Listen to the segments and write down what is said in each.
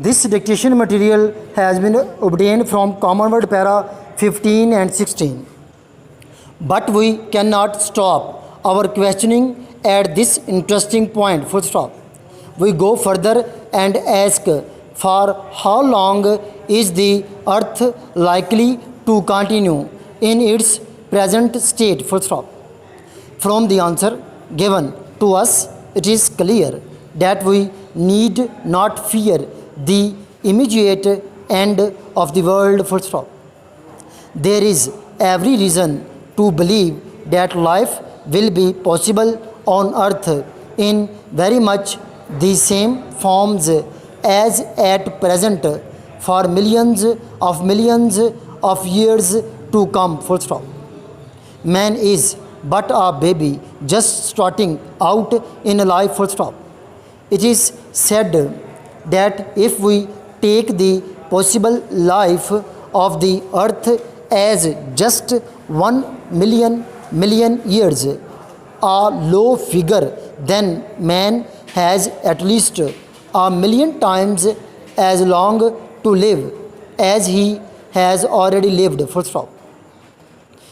This dictation material has been obtained from Commonwealth para 15 and 16. But we cannot stop our questioning at this interesting point, full stop. We go further and ask, for how long is the earth likely to continue in its present state, full stop. From the answer given to us, it is clear that we need not fear the immediate end of the world, full stop. There is every reason to believe that life will be possible on earth in very much the same forms as at present for millions of years to come, full stop. Man is but a baby just starting out in life, full stop. It is said that if we take the possible life of the earth as just 1 million years, a low figure, then man has at least a million times as long to live as he has already lived, full stop.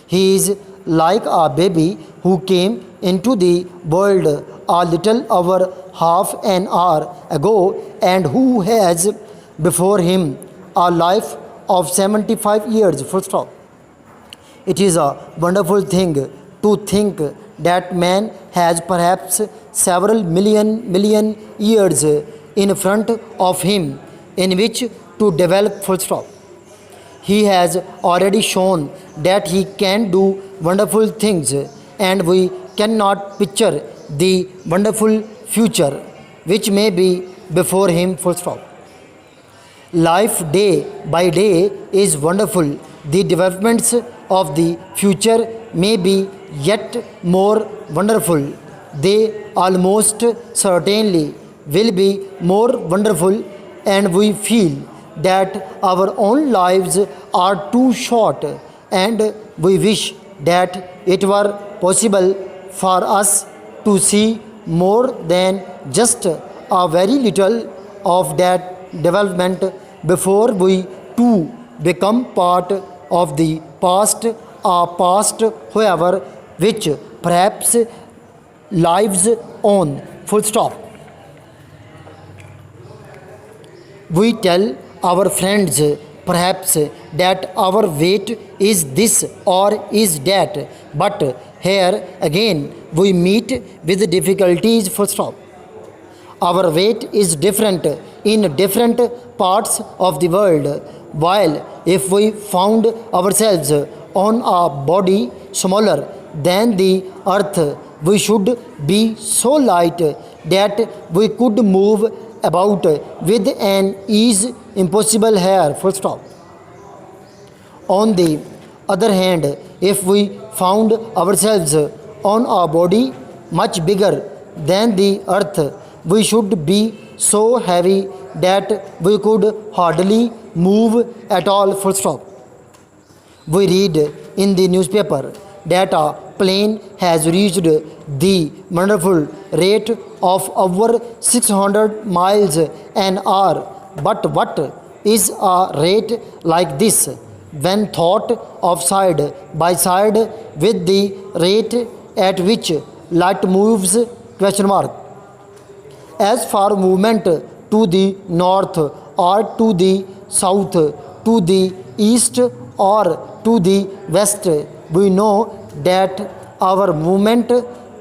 He is like a baby who came into the world a little over half an hour ago and who has before him a life of 75 years, full stop. It is a wonderful thing to think that man has perhaps several million years in front of him in which to develop, full stop. He has already shown that he can do wonderful things, and we cannot picture the wonderful future which may be before him, full stop. Life day by day is wonderful. The developments of the future may be yet more wonderful. They almost certainly will be more wonderful, and we feel that our own lives are too short, and we wish that it were possible for us to see more than just a very little of that development before we too become part of the past, a past, however, which perhaps lives on, full stop. We tell our friends perhaps that our weight is this or is that, but here again we meet with difficulties, full stop. Our weight is different in different parts of the world, while if we found ourselves on a body smaller than the earth, we should be so light that we could move about with an ease impossible here, full stop. On the other hand, if we found ourselves on a body much bigger than the earth, we should be so heavy that we could hardly move at all, full stop. We read in the newspaper that a plane has reached the wonderful rate of over 600 miles an hour. But what is a rate like this when thought of side by side with the rate at which light moves, question mark. As for movement to the north or to the south, to the east or to the west, we know that our movement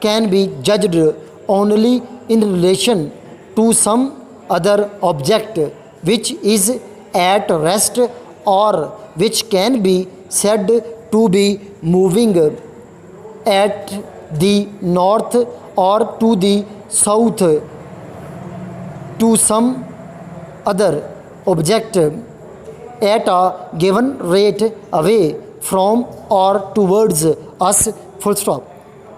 can be judged only in relation to some other object which is at rest or which can be said to be moving at the north or to the south, to some other object at a given rate away from or towards us, full stop.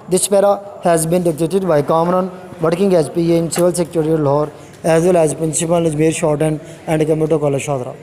This para has been dictated by Kamran, working as PA in Civil Secretariat Lahore, as well as Principal Ajmer Shorten and Computer College Shodra.